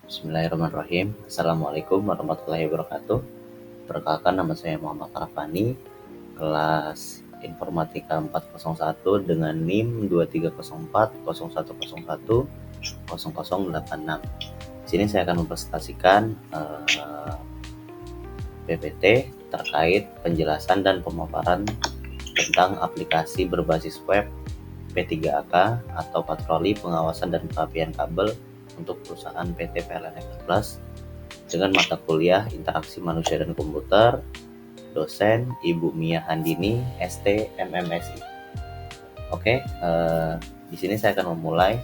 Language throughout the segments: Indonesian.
Bismillahirrahmanirrahim. Assalamualaikum warahmatullahi wabarakatuh. Perkenalkan, nama saya Muhammad Arfani, kelas Informatika 401 dengan NIM 230401010086. Di sini saya akan mempresentasikan PPT terkait penjelasan dan pemaparan tentang aplikasi berbasis web P3AK atau Patroli Pengawasan dan Perapian Kabel untuk perusahaan PT PLN Plus dengan mata kuliah Interaksi Manusia dan Komputer, dosen Ibu Mia Handini, ST MMSI. Oke, di sini saya akan memulai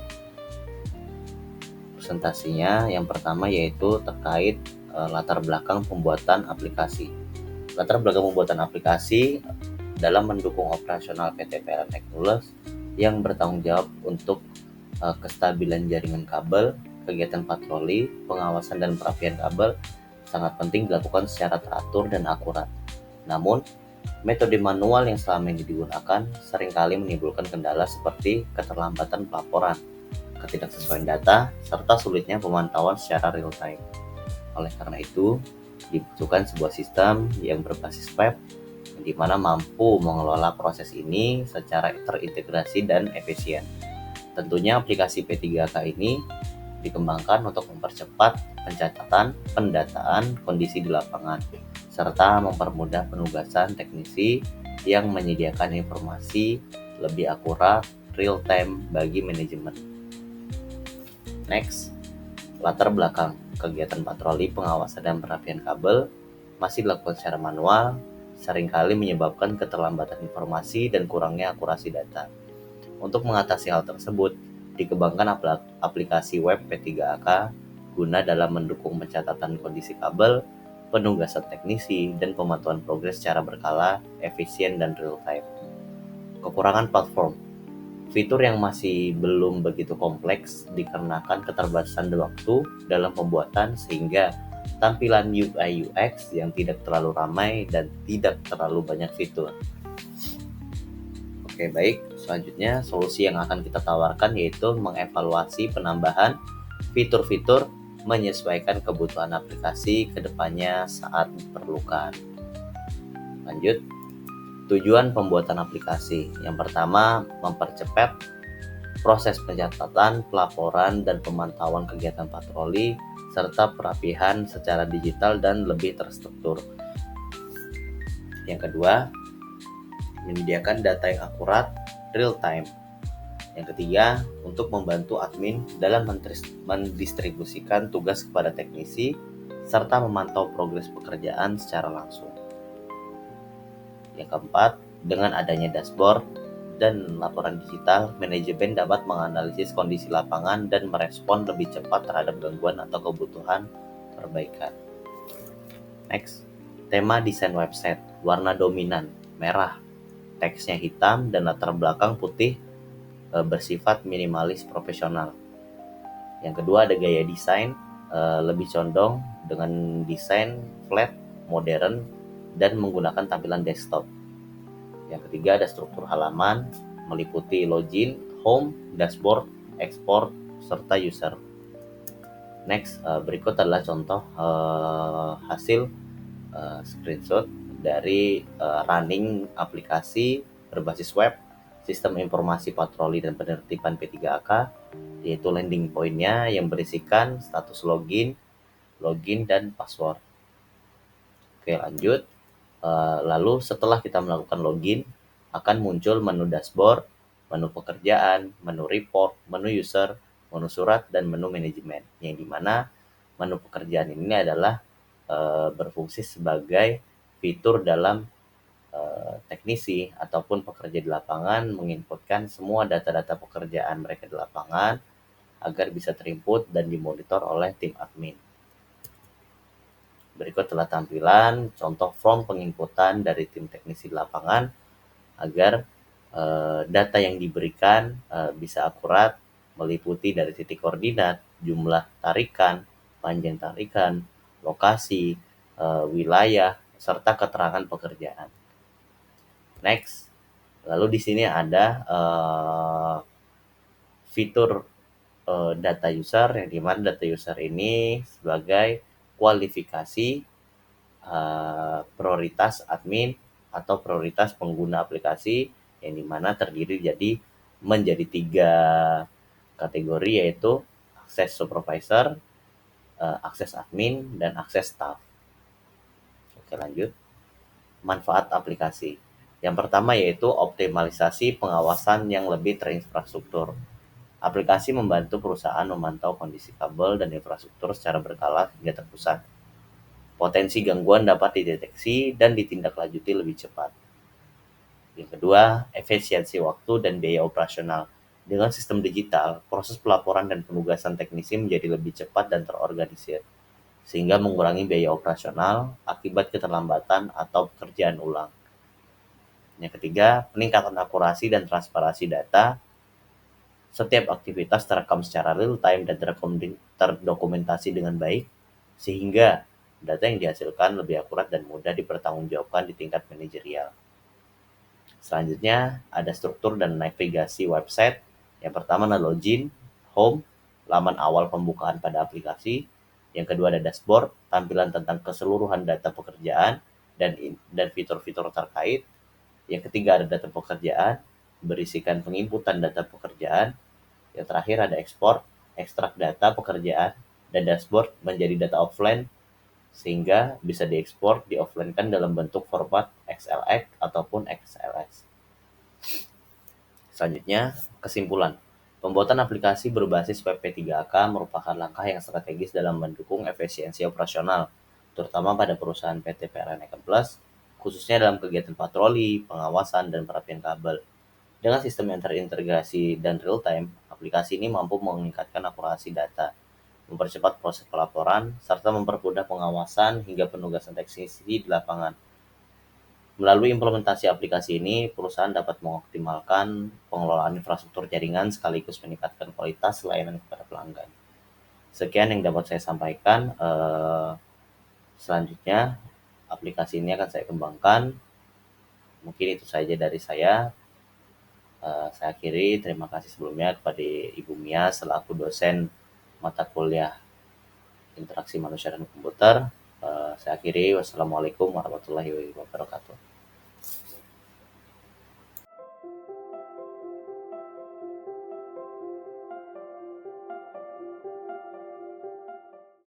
presentasinya. Yang pertama yaitu terkait latar belakang pembuatan aplikasi. Latar belakang pembuatan aplikasi dalam mendukung operasional PT PLN Plus yang bertanggung jawab untuk kestabilan jaringan kabel, kegiatan patroli, pengawasan dan perapian kabel sangat penting dilakukan secara teratur dan akurat. Namun, metode manual yang selama ini digunakan seringkali menimbulkan kendala seperti keterlambatan pelaporan, ketidaksesuaian data, serta sulitnya pemantauan secara real time. Oleh karena itu, dibutuhkan sebuah sistem yang berbasis web di mana mampu mengelola proses ini secara terintegrasi dan efisien. Tentunya aplikasi P3K ini dikembangkan untuk mempercepat pencatatan, pendataan kondisi di lapangan, serta mempermudah penugasan teknisi yang menyediakan informasi lebih akurat, real time bagi manajemen. Next, latar belakang kegiatan patroli pengawasan dan perapian kabel masih dilakukan secara manual, seringkali menyebabkan keterlambatan informasi dan kurangnya akurasi data. Untuk mengatasi hal tersebut, dikembangkan aplikasi web P3AK guna dalam mendukung pencatatan kondisi kabel, penugasan teknisi, dan pemantauan progres secara berkala, efisien, dan real time. Kekurangan platform. Fitur yang masih belum begitu kompleks dikarenakan keterbatasan waktu dalam pembuatan sehingga tampilan UI UX yang tidak terlalu ramai dan tidak terlalu banyak fitur. Oke, baik. Selanjutnya, solusi yang akan kita tawarkan yaitu mengevaluasi penambahan fitur-fitur menyesuaikan kebutuhan aplikasi ke depannya saat diperlukan. Lanjut, tujuan pembuatan aplikasi. Yang pertama, mempercepat proses pencatatan, pelaporan, dan pemantauan kegiatan patroli, serta perapihan secara digital dan lebih terstruktur. Yang kedua, menyediakan data yang akurat, real time. Yang ketiga, untuk membantu admin dalam mendistribusikan tugas kepada teknisi, serta memantau progres pekerjaan secara langsung. Yang keempat, dengan adanya dashboard dan laporan digital, manajemen dapat menganalisis kondisi lapangan dan merespon lebih cepat terhadap gangguan atau kebutuhan perbaikan. Next, tema desain website, warna dominan, merah, teksnya hitam dan latar belakang putih, bersifat minimalis profesional. Yang kedua ada gaya desain, lebih condong dengan desain flat, modern, dan menggunakan tampilan desktop. Yang ketiga ada struktur halaman, meliputi login, home, dashboard, export, serta user. Next, berikut adalah contoh hasil screenshot dari running aplikasi berbasis web sistem informasi patroli dan penertiban P3AK, yaitu landing point-nya yang berisikan status login, dan password. Oke, lanjut. Lalu setelah kita melakukan login, akan muncul menu dashboard, menu pekerjaan, menu report, menu user, menu surat, dan menu manajemen. Yang dimana menu pekerjaan ini adalah berfungsi sebagai fitur dalam teknisi ataupun pekerja di lapangan menginputkan semua data-data pekerjaan mereka di lapangan agar bisa terinput dan dimonitor oleh tim admin. Berikut adalah tampilan contoh form penginputan dari tim teknisi di lapangan agar data yang diberikan bisa akurat, meliputi dari titik koordinat, jumlah tarikan, panjang tarikan, lokasi, wilayah, serta keterangan pekerjaan. Next, lalu di sini ada fitur data user, yang dimana data user ini sebagai kualifikasi prioritas admin atau prioritas pengguna aplikasi, yang dimana terdiri menjadi 3 kategori, yaitu akses supervisor, akses admin, dan akses staff. Oke, lanjut. Manfaat aplikasi. Yang pertama yaitu optimalisasi pengawasan yang lebih terinfrastruktur. Aplikasi membantu perusahaan memantau kondisi kabel dan infrastruktur secara berkala hingga terpusat. Potensi gangguan dapat dideteksi dan ditindaklanjuti lebih cepat. Yang kedua, efisiensi waktu dan biaya operasional. Dengan sistem digital, proses pelaporan dan penugasan teknisi menjadi lebih cepat dan terorganisir, sehingga mengurangi biaya operasional akibat keterlambatan atau pekerjaan ulang. Yang ketiga, peningkatan akurasi dan transparansi data. Setiap aktivitas terekam secara real-time dan terdokumentasi dengan baik, sehingga data yang dihasilkan lebih akurat dan mudah dipertanggungjawabkan di tingkat manajerial. Selanjutnya, ada struktur dan navigasi website. Yang pertama adalah login, home, laman awal pembukaan pada aplikasi. Yang kedua ada dashboard, tampilan tentang keseluruhan data pekerjaan dan fitur-fitur terkait. Yang ketiga ada data pekerjaan, berisikan penginputan data pekerjaan. Yang terakhir ada ekstrak data pekerjaan dan dashboard menjadi data offline, sehingga bisa diekspor, di-offline-kan dalam bentuk format XLX ataupun XLS. Selanjutnya, kesimpulan. Pembuatan aplikasi berbasis WP3AK merupakan langkah yang strategis dalam mendukung efisiensi operasional, terutama pada perusahaan PT PLN Econ Plus, khususnya dalam kegiatan patroli, pengawasan, dan perapian kabel. Dengan sistem yang terintegrasi dan real-time, aplikasi ini mampu meningkatkan akurasi data, mempercepat proses pelaporan, serta mempermudah pengawasan hingga penugasan teknisi di lapangan. Melalui implementasi aplikasi ini, perusahaan dapat mengoptimalkan pengelolaan infrastruktur jaringan sekaligus meningkatkan kualitas layanan kepada pelanggan. Sekian yang dapat saya sampaikan. Selanjutnya, aplikasi ini akan saya kembangkan. Mungkin itu saja dari saya. Saya akhiri. Terima kasih sebelumnya kepada Ibu Mia selaku dosen mata kuliah Interaksi Manusia dan Komputer. Saya akhiri. Wassalamualaikum warahmatullahi wabarakatuh.